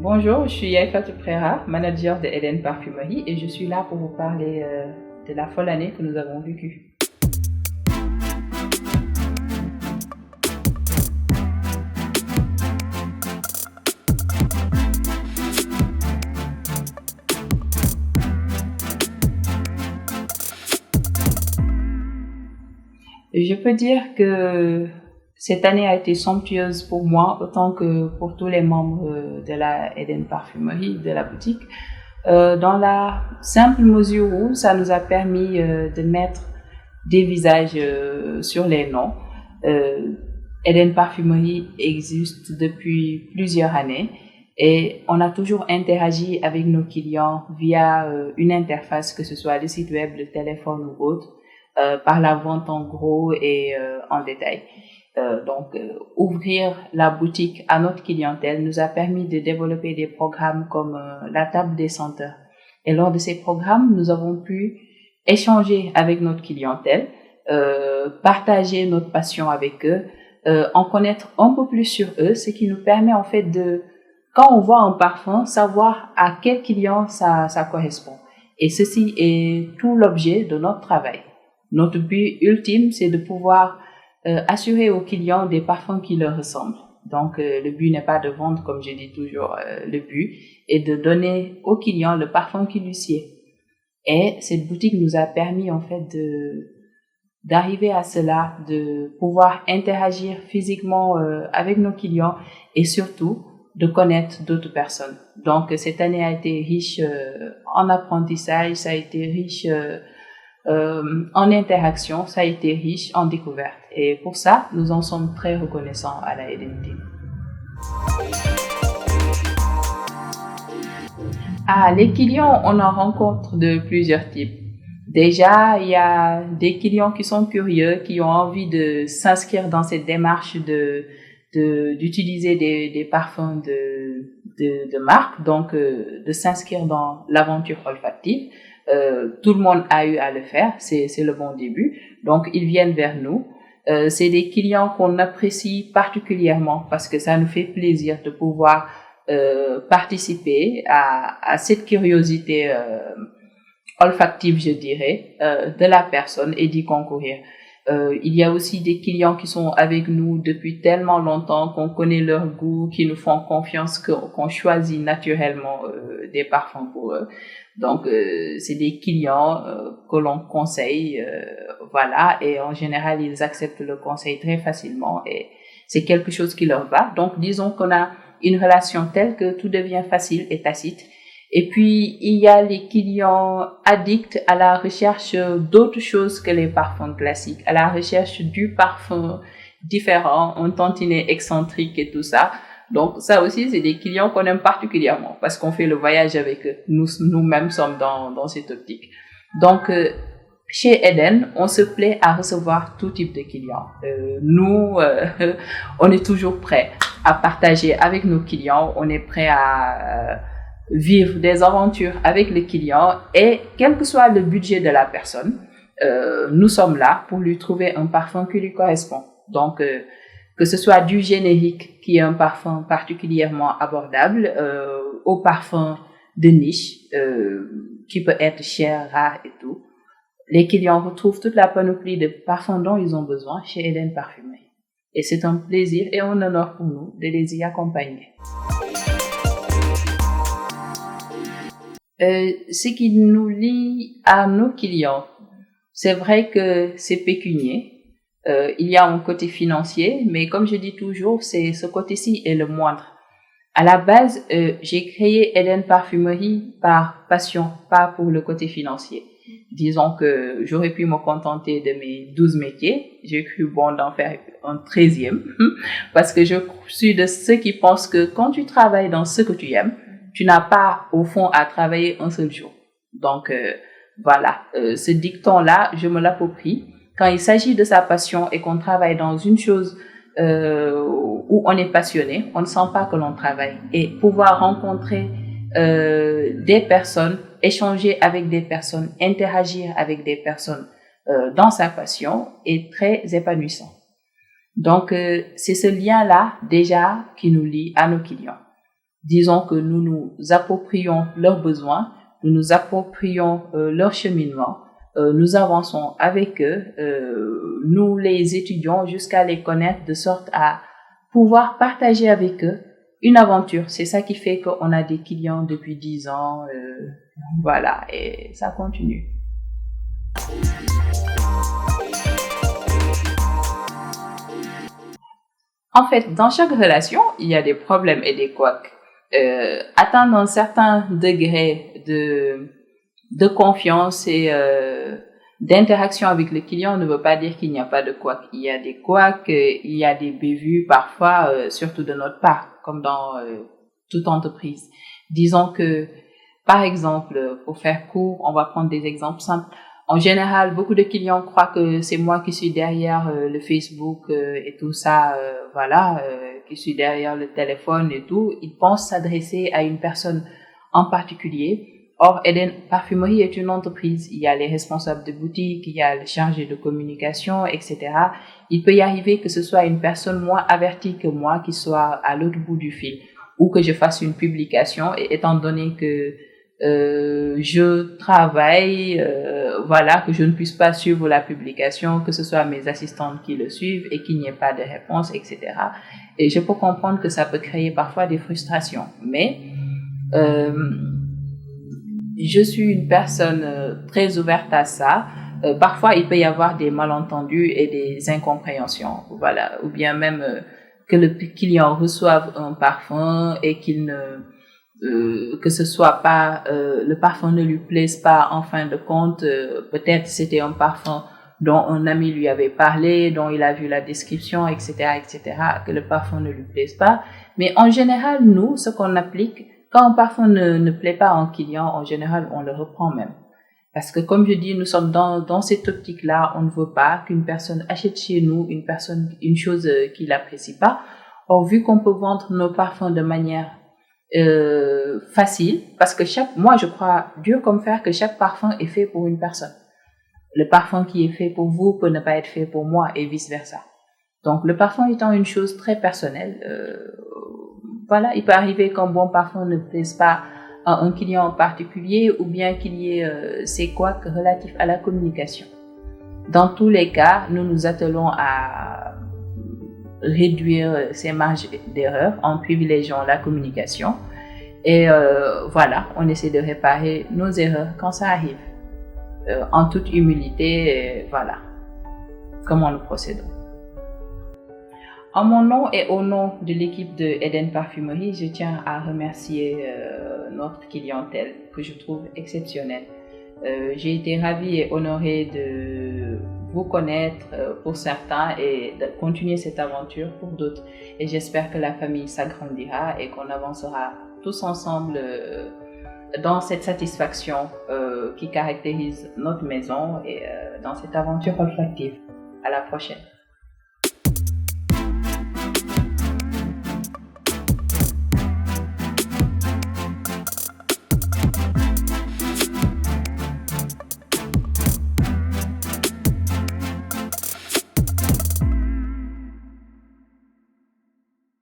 Bonjour, je suis Yaïfatou Prera, manager de Eden Parfumerie et je suis là pour vous parler de la folle année que nous avons vécue. Je peux dire que cette année a été somptueuse pour moi autant que pour tous les membres de la Eden Parfumerie, de la boutique, dans la simple mesure où ça nous a permis de mettre des visages sur les noms. Eden Parfumerie existe depuis plusieurs années et on a toujours interagi avec nos clients via une interface, que ce soit le site web, le téléphone ou autre, par la vente en gros et en détail. Ouvrir la boutique à notre clientèle nous a permis de développer des programmes comme la table des senteurs. Et lors de ces programmes, nous avons pu échanger avec notre clientèle, partager notre passion avec eux, en connaître un peu plus sur eux, ce qui nous permet en fait de, quand on voit un parfum, savoir à quel client ça correspond. Et ceci est tout l'objet de notre travail. Notre but ultime, c'est de pouvoir assurer aux clients des parfums qui leur ressemblent. Donc, le but n'est pas de vendre, comme je dis toujours, le but est de donner aux clients le parfum qui lui sied. Et cette boutique nous a permis, en fait, d'arriver à cela, de pouvoir interagir physiquement avec nos clients et surtout de connaître d'autres personnes. Donc, cette année a été riche en apprentissage, ça a été riche en interaction, ça a été riche en découverte. Et pour ça, nous en sommes très reconnaissants à la Eden Team. Les clients, on en rencontre de plusieurs types. Déjà, il y a des clients qui sont curieux, qui ont envie de s'inscrire dans cette démarche d'utiliser des parfums de marque, donc de s'inscrire dans l'aventure olfactive. Tout le monde a eu à le faire, c'est le bon début. Donc, ils viennent vers nous. C'est des clients qu'on apprécie particulièrement parce que ça nous fait plaisir de pouvoir participer à cette curiosité olfactive, je dirais, de la personne et d'y concourir. Il y a aussi des clients qui sont avec nous depuis tellement longtemps qu'on connaît leur goût, qui nous font confiance, qu'on choisit naturellement des parfums pour eux. Donc, c'est des clients que l'on conseille, voilà, et en général, ils acceptent le conseil très facilement et c'est quelque chose qui leur va. Donc, disons qu'on a une relation telle que tout devient facile et tacite. Et puis, il y a les clients addicts à la recherche d'autres choses que les parfums classiques, à la recherche du parfum différent, un tantinet excentrique et tout ça. Donc, ça aussi, c'est des clients qu'on aime particulièrement parce qu'on fait le voyage avec eux. Nous-mêmes sommes dans cette optique. Donc, chez Eden, on se plaît à recevoir tout type de clients. On est toujours prêts à partager avec nos clients. On est prêts à vivre des aventures avec les clients et quel que soit le budget de la personne, nous sommes là pour lui trouver un parfum qui lui correspond. Donc, que ce soit du générique, qui est un parfum particulièrement abordable, au parfum de niche, qui peut être cher, rare et tout. Les clients retrouvent toute la panoplie de parfums dont ils ont besoin chez Eden Parfumerie. Et c'est un plaisir et un honneur pour nous de les y accompagner. Ce qui nous lie à nos clients, c'est vrai que c'est pécunier. Il y a un côté financier, mais comme je dis toujours, ce côté-ci est le moindre. À la base, j'ai créé Eden Parfumerie par passion, pas pour le côté financier. Disons que j'aurais pu me contenter de mes 12 métiers. J'ai cru bon d'en faire un 13e parce que je suis de ceux qui pensent que quand tu travailles dans ce que tu aimes, tu n'as pas, au fond, à travailler un seul jour. Donc, voilà, ce dicton-là, je me l'approprie. Quand il s'agit de sa passion et qu'on travaille dans une chose où on est passionné, on ne sent pas que l'on travaille. Et pouvoir rencontrer des personnes, échanger avec des personnes, interagir avec des personnes dans sa passion est très épanouissant. Donc, c'est ce lien-là déjà qui nous lie à nos clients. disons que nous nous approprions leurs besoins, nous nous approprions leur cheminement, nous avançons avec eux, nous les étudions jusqu'à les connaître de sorte à pouvoir partager avec eux une aventure. C'est ça qui fait qu'on a des clients depuis 10 ans, voilà, et ça continue. En fait, dans chaque relation, il y a des problèmes et des couacs. Atteindre un certain degré de confiance et d'interaction avec le client ne veut pas dire qu'il n'y a pas de couacs. Il y a des couacs, il y a des bévues parfois, surtout de notre part, comme dans toute entreprise. Disons que, par exemple, pour faire court, on va prendre des exemples simples. En général, beaucoup de clients croient que c'est moi qui suis derrière le Facebook et tout ça, voilà, qui suis derrière le téléphone et tout. Ils pensent s'adresser à une personne en particulier. Or, Eden Parfumerie est une entreprise. Il y a les responsables de boutique, il y a le chargé de communication, etc. Il peut y arriver que ce soit une personne moins avertie que moi qui soit à l'autre bout du fil, ou que je fasse une publication, et étant donné que je travaille, voilà, que je ne puisse pas suivre la publication, que ce soit mes assistantes qui le suivent et qu'il n'y ait pas de réponse, etc. Et je peux comprendre que ça peut créer parfois des frustrations. Mais je suis une personne très ouverte à ça. Parfois, il peut y avoir des malentendus et des incompréhensions, voilà, ou bien même que le client reçoive un parfum et qu'il ne que ce soit pas le parfum ne lui plaise pas en fin de compte, peut-être c'était un parfum dont un ami lui avait parlé, dont il a vu la description, etc., que le parfum ne lui plaise pas. Mais en général, nous, ce qu'on applique, quand un parfum ne plaît pas à un client, en général, on le reprend même. Parce que comme je dis, nous sommes dans cette optique-là, on ne veut pas qu'une personne achète chez nous une chose qu'il n'apprécie pas. Or, vu qu'on peut vendre nos parfums de manière facile, parce que moi je crois dur comme fer que chaque parfum est fait pour une personne. Le parfum qui est fait pour vous peut ne pas être fait pour moi et vice versa. Donc le parfum étant une chose très personnelle, voilà, il peut arriver qu'un bon parfum ne plaise pas à un client en particulier ou bien qu'il y ait ces couacs relatifs à la communication. Dans tous les cas, nous nous attelons à réduire ces marges d'erreur en privilégiant la communication et voilà, on essaie de réparer nos erreurs quand ça arrive en toute humilité, voilà comment nous procédons. En mon nom et au nom de l'équipe de Eden Parfumerie, je tiens à remercier notre clientèle que je trouve exceptionnelle. J'ai été ravie et honorée de vous connaître pour certains et de continuer cette aventure pour d'autres. Et j'espère que la famille s'agrandira et qu'on avancera tous ensemble dans cette satisfaction qui caractérise notre maison et dans cette aventure olfactive. À la prochaine.